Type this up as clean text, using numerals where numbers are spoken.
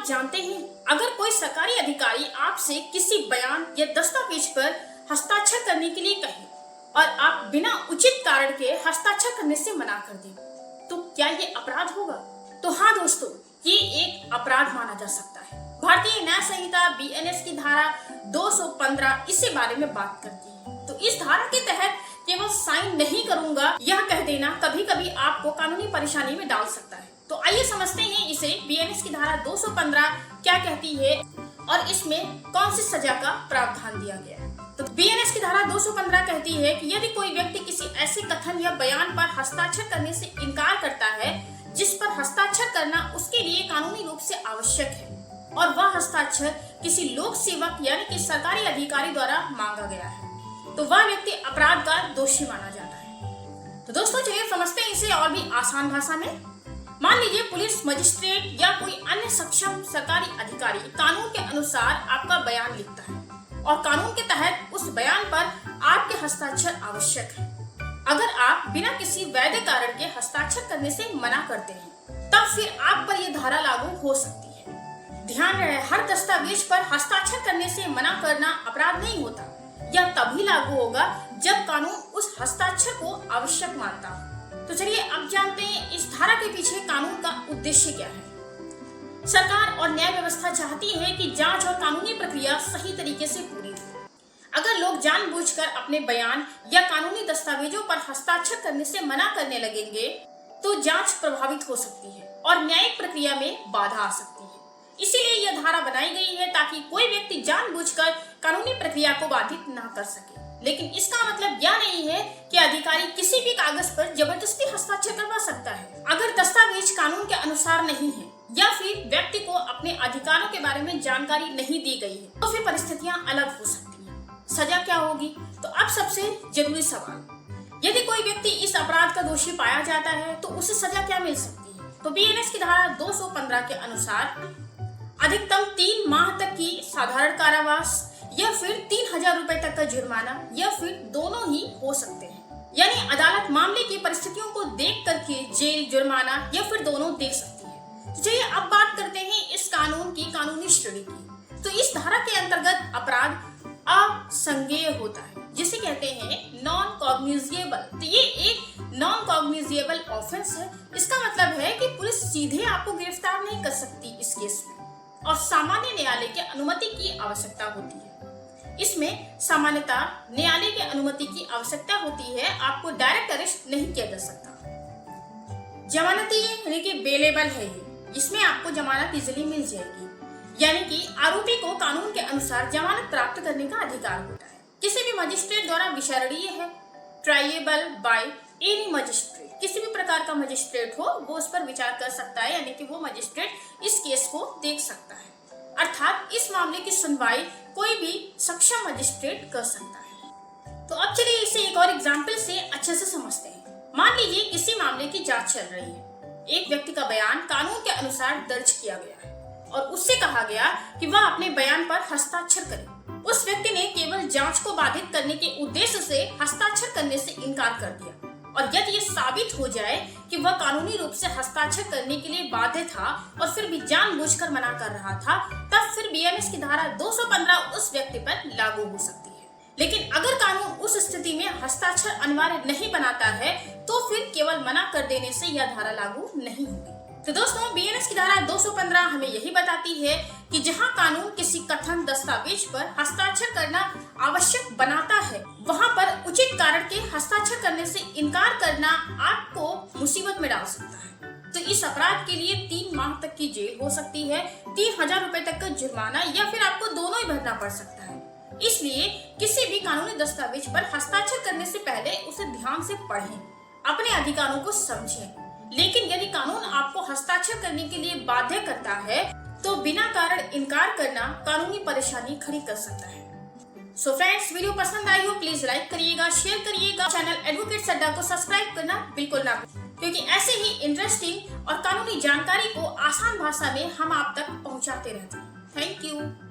आप जानते हैं, अगर कोई सरकारी अधिकारी आपसे किसी बयान या दस्तावेज पर हस्ताक्षर करने के लिए कहे और आप बिना उचित कारण के हस्ताक्षर करने से मना कर दें, तो क्या ये अपराध होगा? तो हाँ दोस्तों, ये एक अपराध माना जा सकता है। भारतीय न्याय संहिता बीएनएस की धारा 215 इसी बारे में बात करती है। तो इस धारा के तहत केवल साइन नहीं करूंगा यह कह देना कभी कभी आपको कानूनी परेशानी में डाल सकता है। तो आइए समझते हैं इसे बीएनएस की धारा 215 क्या कहती है और इसमें कौन सी सजा का प्रावधान दिया गया है। तो बीएनएस की धारा 215 कहती है कि यदि कोई व्यक्ति किसी ऐसे कथन या बयान पर हस्ताक्षर करने से इनकार करता है जिस पर हस्ताक्षर करना उसके लिए कानूनी रूप से आवश्यक है और वह हस्ताक्षर किसी लोक सेवक यानी कि सरकारी अधिकारी द्वारा मांगा गया है, तो वह व्यक्ति अपराध का दोषी माना जाता है। तो दोस्तों चलिए समझते हैं इसे और भी आसान भाषा में। मान लीजिए पुलिस, मजिस्ट्रेट या कोई अन्य सक्षम सरकारी अधिकारी कानून के अनुसार आपका बयान लिखता है और कानून के तहत उस बयान पर आपके हस्ताक्षर आवश्यक है। अगर आप बिना किसी वैध कारण के हस्ताक्षर करने से मना करते हैं तब फिर आप पर यह धारा लागू हो सकती है। ध्यान रहे, हर दस्तावेज पर हस्ताक्षर करने से मना करना अपराध नहीं होता। यह तभी लागू होगा जब कानून उस हस्ताक्षर को आवश्यक मानता हो। तो चलिए अब जानते हैं इस धारा के पीछे कानून का उद्देश्य क्या है। सरकार और न्याय व्यवस्था चाहती है कि जांच और कानूनी प्रक्रिया सही तरीके से पूरी हो। अगर लोग जानबूझकर अपने बयान या कानूनी दस्तावेजों पर हस्ताक्षर करने से मना करने लगेंगे तो जांच प्रभावित हो सकती है और न्यायिक प्रक्रिया में बाधा आ सकती है। इसीलिए यह धारा बनाई गई है ताकि कोई व्यक्ति जानबूझकर कानूनी प्रक्रिया को बाधित न कर सके। लेकिन इसका मतलब यह नहीं है कि अधिकारी किसी भी कागज पर जबरदस्ती हस्ताक्षर करवा सकता है। अगर दस्तावेज कानून के अनुसार नहीं है या फिर व्यक्ति को अपने अधिकारों के बारे में जानकारी नहीं दी गई है तो फिर परिस्थितियां अलग हो सकती हैं। सजा क्या होगी? तो अब सबसे जरूरी सवाल, यदि कोई व्यक्ति इस अपराध का दोषी पाया जाता है तो उसे सजा क्या मिल सकती है? तो बीएनएस की धारा 215 के अनुसार अधिकतम 3 माह तक की साधारण कारावास या फिर 3000 रुपए तक का जुर्माना या फिर दोनों ही हो सकते हैं। यानी अदालत मामले की परिस्थितियों को देख करके जेल, जुर्माना या फिर दोनों दे सकती है। तो चलिए अब बात करते हैं इस कानून की कानूनी श्रेणी की। तो इस धारा के अंतर्गत अपराध असंज्ञेय होता है जिसे कहते हैं नॉन कॉग्निजेबल। तो ये एक नॉन कॉग्निजेबल ऑफेंस है। इसका मतलब है कि पुलिस सीधे आपको गिरफ्तार नहीं कर सकती इस केस में और सामान्य न्यायालय की अनुमति की आवश्यकता होती है। इसमें सामान्यतः न्यायालय की अनुमति की आवश्यकता होती है, आपको डायरेक्ट अरेस्ट नहीं किया जा सकता। जमानती यानी कि बेलेबल है ये, इसमें आपको जमानत इजीली मिल जाएगी। यानी कि आरोपी को कानून के अनुसार जमानत प्राप्त करने का अधिकार होता है। किसी भी मजिस्ट्रेट द्वारा विचारणीय है, ट्राइएबल बाय एनी मजिस्ट्रेट। किसी भी प्रकार का मजिस्ट्रेट हो वो उस पर विचार कर सकता है, यानी कि वो मजिस्ट्रेट इस केस को देख सकता है। अर्थात इस मामले की सुनवाई कोई भी सक्षम मजिस्ट्रेट कर सकता है। तो अब चलिए इसे एक और एग्जाम्पल से अच्छे से समझते हैं। मान लीजिए किसी मामले की जांच चल रही है। एक व्यक्ति का बयान कानून के अनुसार दर्ज किया गया है और उससे कहा गया कि वह अपने बयान पर हस्ताक्षर करे। उस व्यक्ति ने केवल जांच को बाधित करने के उद्देश्य से हस्ताक्षर करने से इनकार कर दिया और यदि ये साबित हो जाए कि वह कानूनी रूप से हस्ताक्षर करने के लिए बाध्य था और फिर भी जानबूझकर मना कर रहा था, तब फिर बीएनएस की धारा 215 उस व्यक्ति पर लागू हो सकती है। लेकिन अगर कानून उस स्थिति में हस्ताक्षर अनिवार्य नहीं बनाता है तो फिर केवल मना कर देने से यह धारा लागू नहीं होगी। तो दोस्तों बीएनएस की धारा 215 हमें यही बताती है कि जहां कानून किसी कथन दस्तावेज पर हस्ताक्षर करना आवश्यक बनाता है वहां पर उचित कारण के हस्ताक्षर करने से इनकार करना आपको मुसीबत में डाल सकता है। तो इस अपराध के लिए 3 माह तक की जेल हो सकती है, 3000 रुपए तक का जुर्माना या फिर आपको दोनों ही भरना पड़ सकता है। इसलिए किसी भी कानूनी दस्तावेज पर हस्ताक्षर करने से पहले उसे ध्यान से पढ़ें, अपने अधिकारों को समझें। लेकिन यदि कानून आपको हस्ताक्षर करने के लिए बाध्य करता है तो बिना कारण इनकार करना कानूनी परेशानी खड़ी कर सकता है। सो फ्रेंड्स, वीडियो पसंद आई हो प्लीज लाइक करिएगा, शेयर करिएगा। चैनल एडवोकेट सड्डा को सब्सक्राइब करना बिल्कुल ना भूलें, क्योंकि ऐसे ही इंटरेस्टिंग और कानूनी जानकारी को आसान भाषा में हम आप तक पहुंचाते रहते हैं। Thank you.